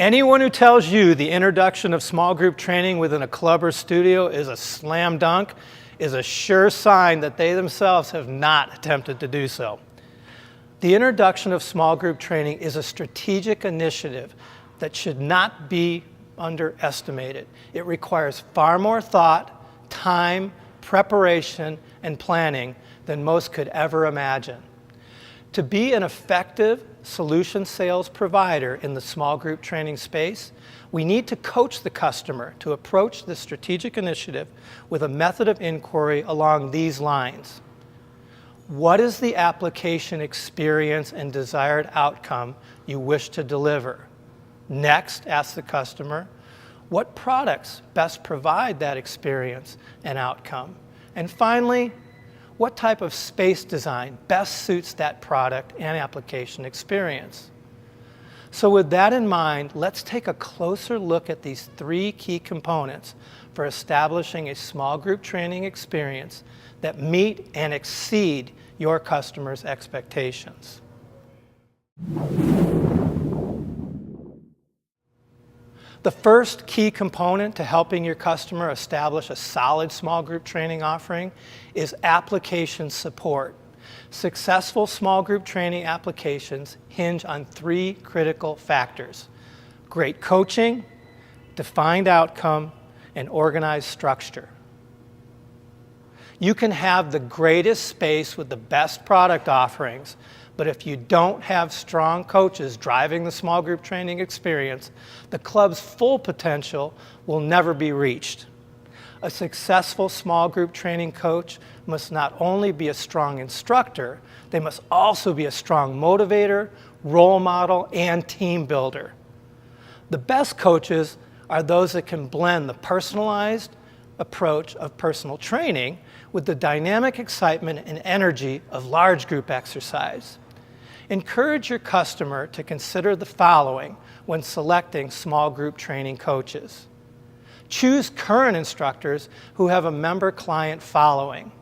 Anyone who tells you the introduction of small group training within a club or studio is a slam dunk is a sure sign that they themselves have not attempted to do so. The introduction of small group training is a strategic initiative that should not be underestimated. It requires far more thought, time, preparation, and planning than most could ever imagine. To be an effective solution sales provider in the small group training space, we need to coach the customer to approach the strategic initiative with a method of inquiry along these lines. What is the application experience and desired outcome you wish to deliver? Next, ask the customer, what products best provide that experience and outcome? And finally, what type of space design best suits that product and application experience? So with that in mind, let's take a closer look at these three key components for establishing a small group training experience that meet and exceed your customers' expectations. The first key component to helping your customer establish a solid small group training offering is application support. Successful small group training applications hinge on three critical factors: great coaching, defined outcome, and organized structure. You can have the greatest space with the best product offerings, but if you don't have strong coaches driving the small group training experience, the club's full potential will never be reached. A successful small group training coach must not only be a strong instructor, they must also be a strong motivator, role model, and team builder. The best coaches are those that can blend the personalized approach of personal training with the dynamic excitement and energy of large group exercise. Encourage your customer to consider the following when selecting small group training coaches. Choose current instructors who have a member-client following.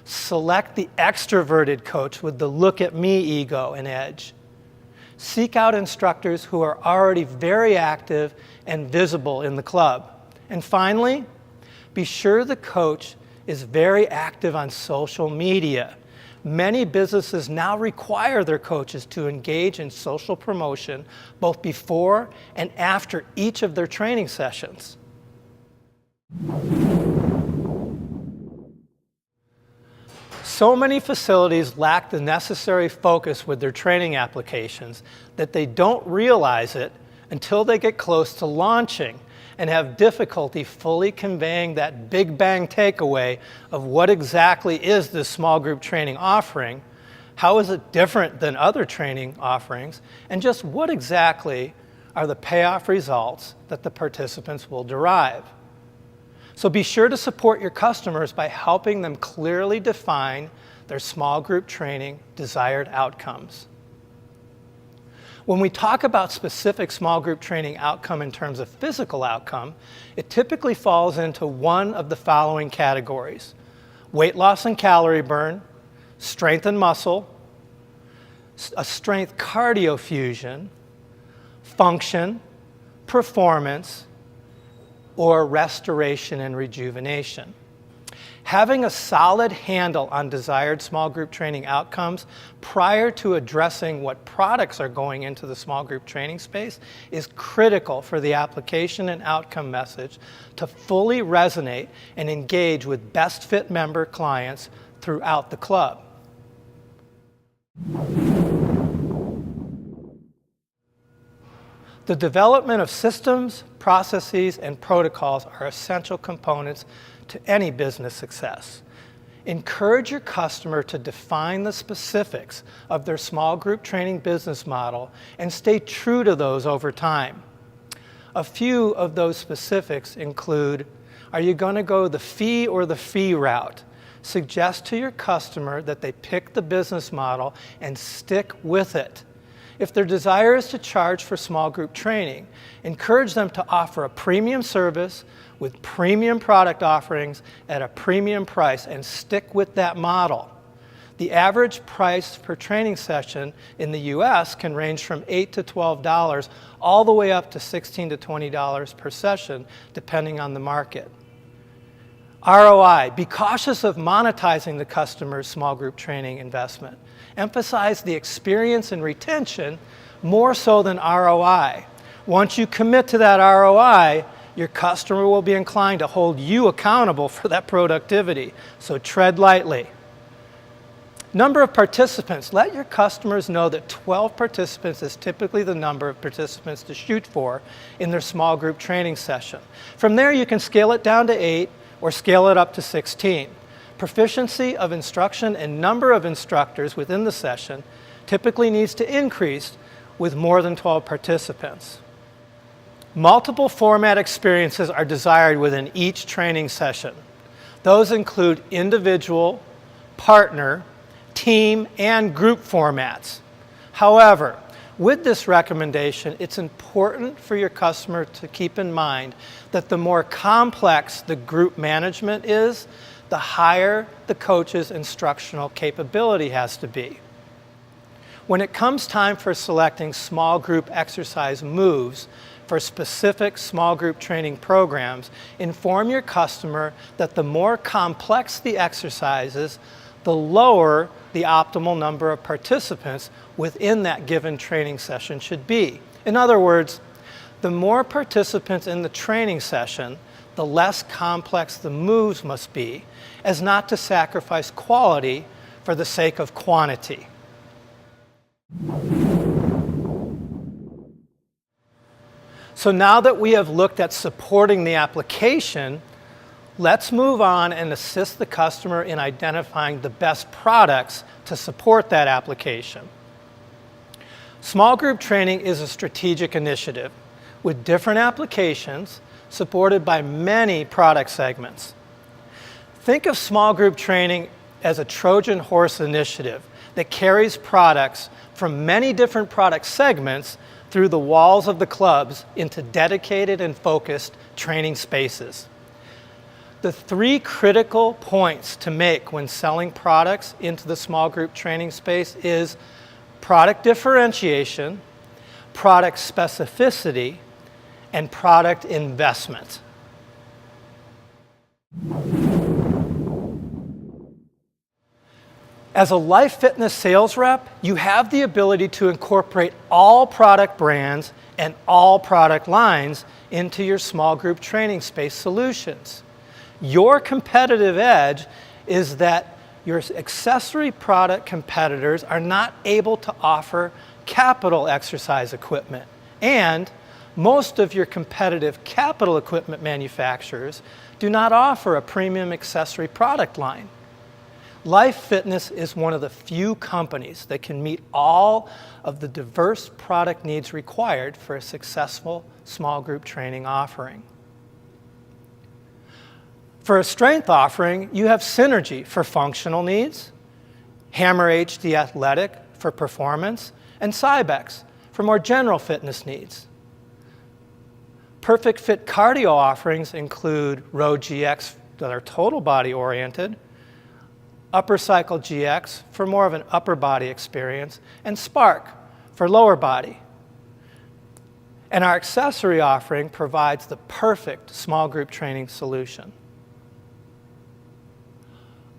Select the extroverted coach with the look-at-me ego and edge. Seek out instructors who are already very active and visible in the club. And finally, be sure the coach is very active on social media. Many businesses now require their coaches to engage in social promotion both before and after each of their training sessions. So many facilities lack the necessary focus with their training applications that they don't realize it until they get close to launching and have difficulty fully conveying that big bang takeaway of what exactly is this small group training offering, how is it different than other training offerings, and just what exactly are the payoff results that the participants will derive. So be sure to support your customers by helping them clearly define their small group training desired outcomes. When we talk about specific small group training outcome in terms of physical outcome, it typically falls into one of the following categories: weight loss and calorie burn, strength and muscle, a strength cardio fusion, function, performance, or restoration and rejuvenation. Having a solid handle on desired small group training outcomes prior to addressing what products are going into the small group training space is critical for the application and outcome message to fully resonate and engage with best fit member clients throughout the club. The development of systems, processes, and protocols are essential components to any business success. Encourage your customer to define the specifics of their small group training business model and stay true to those over time. A few of those specifics include: are you going to go the fee or the fee route? Suggest to your customer that they pick the business model and stick with it. If their desire is to charge for small group training, encourage them to offer a premium service with premium product offerings at a premium price and stick with that model. The average price per training session in the US can range from $8 to $12 all the way up to $16 to $20 per session, depending on the market. ROI, be cautious of monetizing the customer's small group training investment. Emphasize the experience and retention more so than ROI. Once you commit to that ROI, your customer will be inclined to hold you accountable for that productivity, so tread lightly. Number of participants. Let your customers know that 12 participants is typically the number of participants to shoot for in their small group training session. From there, you can scale it down to 8 or scale it up to 16. Proficiency of instruction and number of instructors within the session typically needs to increase with more than 12 participants. Multiple format experiences are desired within each training session. Those include individual, partner, team, and group formats. However, with this recommendation, it's important for your customer to keep in mind that the more complex the group management is, the higher the coach's instructional capability has to be. When it comes time for selecting small group exercise moves for specific small group training programs, inform your customer that the more complex the exercises, the lower the optimal number of participants within that given training session should be. In other words, the more participants in the training session, the less complex the moves must be, as not to sacrifice quality for the sake of quantity. So now that we have looked at supporting the application, let's move on and assist the customer in identifying the best products to support that application. Small group training is a strategic initiative with different applications supported by many product segments. Think of small group training as a Trojan horse initiative that carries products from many different product segments through the walls of the clubs into dedicated and focused training spaces. The 3 critical points to make when selling products into the small group training space is product differentiation, product specificity, and product investment. As a Life Fitness sales rep, you have the ability to incorporate all product brands and all product lines into your small group training space solutions. Your competitive edge is that your accessory product competitors are not able to offer capital exercise equipment, and most of your competitive capital equipment manufacturers do not offer a premium accessory product line. Life Fitness is one of the few companies that can meet all of the diverse product needs required for a successful small group training offering. For a strength offering, you have Synergy for functional needs, Hammer HD Athletic for performance, and Cybex for more general fitness needs. Perfect Fit cardio offerings include Row GX that are total body oriented, Upper Cycle GX for more of an upper body experience, and Spark for lower body. And our accessory offering provides the perfect small group training solution.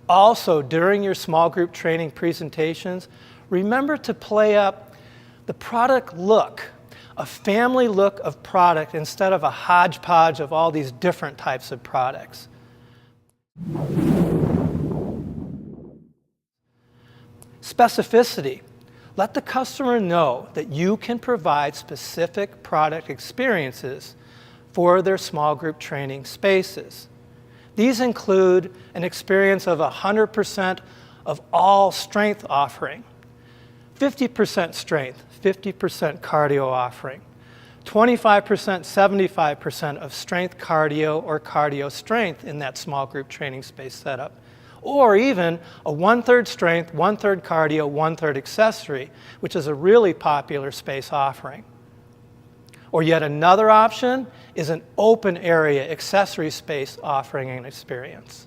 Also, during your small group training presentations, remember to play up the product look, a family look of product instead of a hodgepodge of all these different types of products. Specificity. Let the customer know that you can provide specific product experiences for their small group training spaces. These include an experience of 100% of all strength offering, 50% strength, 50% cardio offering, 25%, 75% of strength cardio or cardio strength in that small group training space setup, or even a 1/3 strength, 1/3 cardio, 1/3 accessory, which is a really popular space offering. Or yet another option is an open area accessory space offering and experience.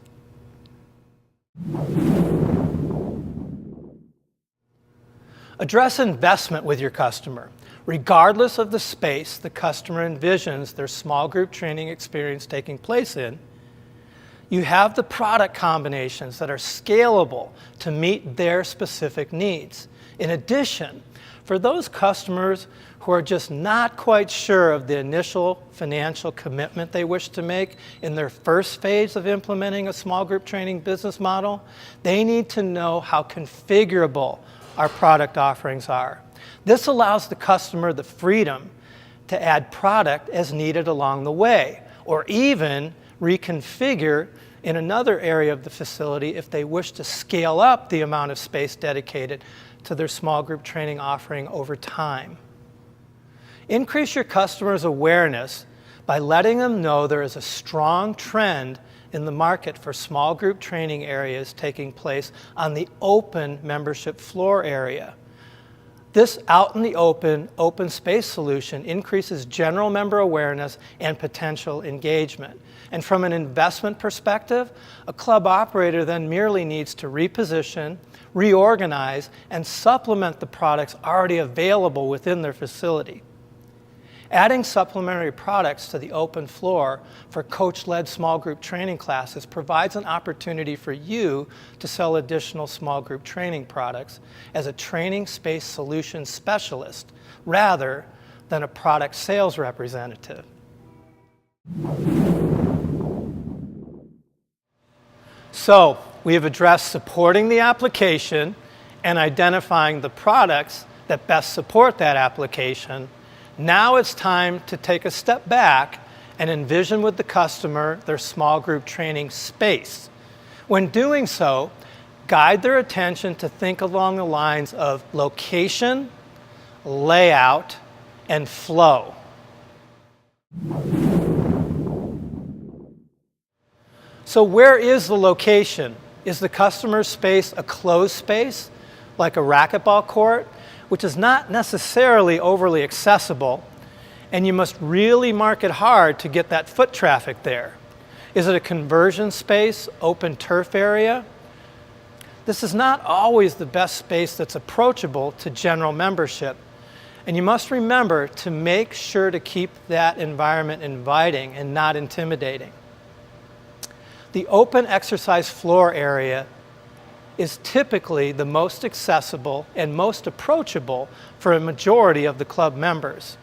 Address investment with your customer. Regardless of the space the customer envisions their small group training experience taking place in, you have the product combinations that are scalable to meet their specific needs. In addition, for those customers who are just not quite sure of the initial financial commitment they wish to make in their first phase of implementing a small group training business model, they need to know how configurable our product offerings are. This allows the customer the freedom to add product as needed along the way, or even reconfigure in another area of the facility if they wish to scale up the amount of space dedicated to their small group training offering over time. Increase your customers' awareness by letting them know there is a strong trend in the market for small group training areas taking place on the open membership floor area. This out in the open space solution increases general member awareness and potential engagement. And from an investment perspective, a club operator then merely needs to reposition, reorganize, and supplement the products already available within their facility. Adding supplementary products to the open floor for coach-led small group training classes provides an opportunity for you to sell additional small group training products as a training space solution specialist rather than a product sales representative. So, we have addressed supporting the application and identifying the products that best support that application. Now it's time to take a step back and envision with the customer their small group training space. When doing so, guide their attention to think along the lines of location, layout, and flow. So where is the location? Is the customer's space a closed space, like a racquetball court, which is not necessarily overly accessible, and you must really market hard to get that foot traffic there? Is it a conversion space, open turf area? This is not always the best space that's approachable to general membership, and you must remember to make sure to keep that environment inviting and not intimidating. The open exercise floor area is typically the most accessible and most approachable for a majority of the club members.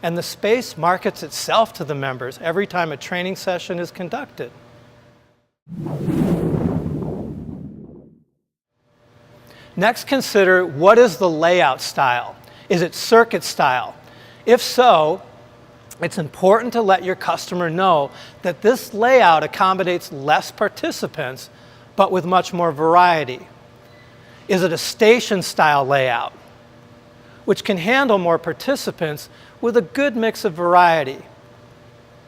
And the space markets itself to the members every time a training session is conducted. Next, consider what is the layout style? Is it circuit style? If so, it's important to let your customer know that this layout accommodates less participants but with much more variety. Is it a station-style layout, which can handle more participants with a good mix of variety?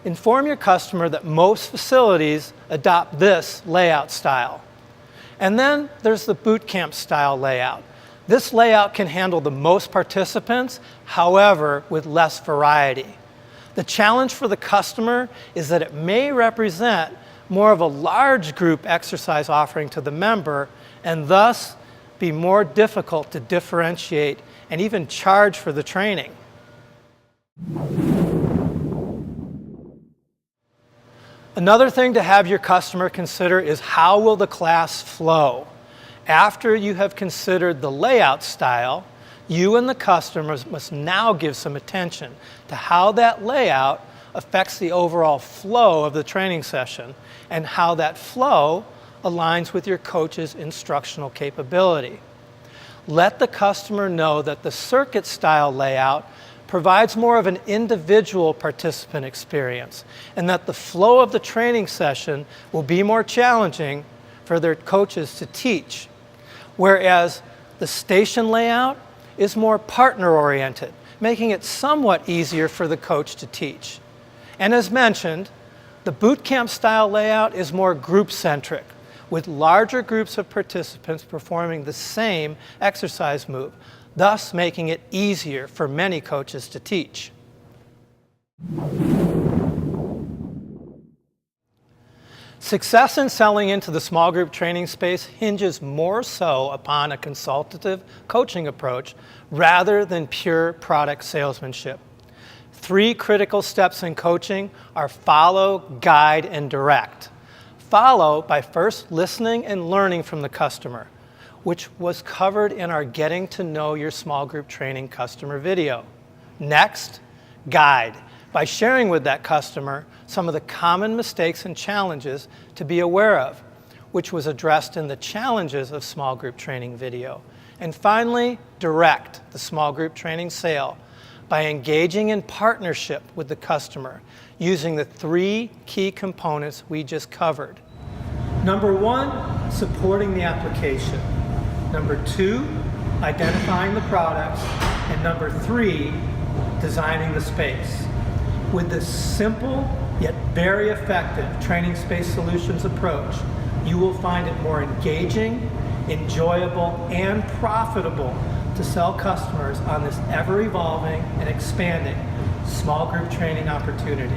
Inform your customer that most facilities adopt this layout style. And then there's the boot camp style layout. This layout can handle the most participants, however, with less variety. The challenge for the customer is that it may represent more of a large group exercise offering to the member and thus be more difficult to differentiate and even charge for the training. Another thing to have your customer consider is how will the class flow? After you have considered the layout style, you and the customers must now give some attention to how that layout affects the overall flow of the training session and how that flow aligns with your coach's instructional capability. Let the customer know that the circuit style layout provides more of an individual participant experience and that the flow of the training session will be more challenging for their coaches to teach, whereas the station layout is more partner-oriented, making it somewhat easier for the coach to teach. And as mentioned, the boot camp style layout is more group-centric, with larger groups of participants performing the same exercise move, thus making it easier for many coaches to teach. Success in selling into the small group training space hinges more so upon a consultative coaching approach rather than pure product salesmanship. 3 critical steps in coaching are follow, guide, and direct. Follow by first listening and learning from the customer, which was covered in our Getting to Know Your Small Group Training customer video. Next, guide by sharing with that customer some of the common mistakes and challenges to be aware of, which was addressed in the Challenges of Small Group Training video. And finally, direct the small group training sale by engaging in partnership with the customer using the 3 key components we just covered. Number 1, supporting the application. Number 2, identifying the products. And number 3, designing the space. With this simple yet very effective training space solutions approach, you will find it more engaging, enjoyable, and profitable to sell customers on this ever-evolving and expanding small group training opportunity.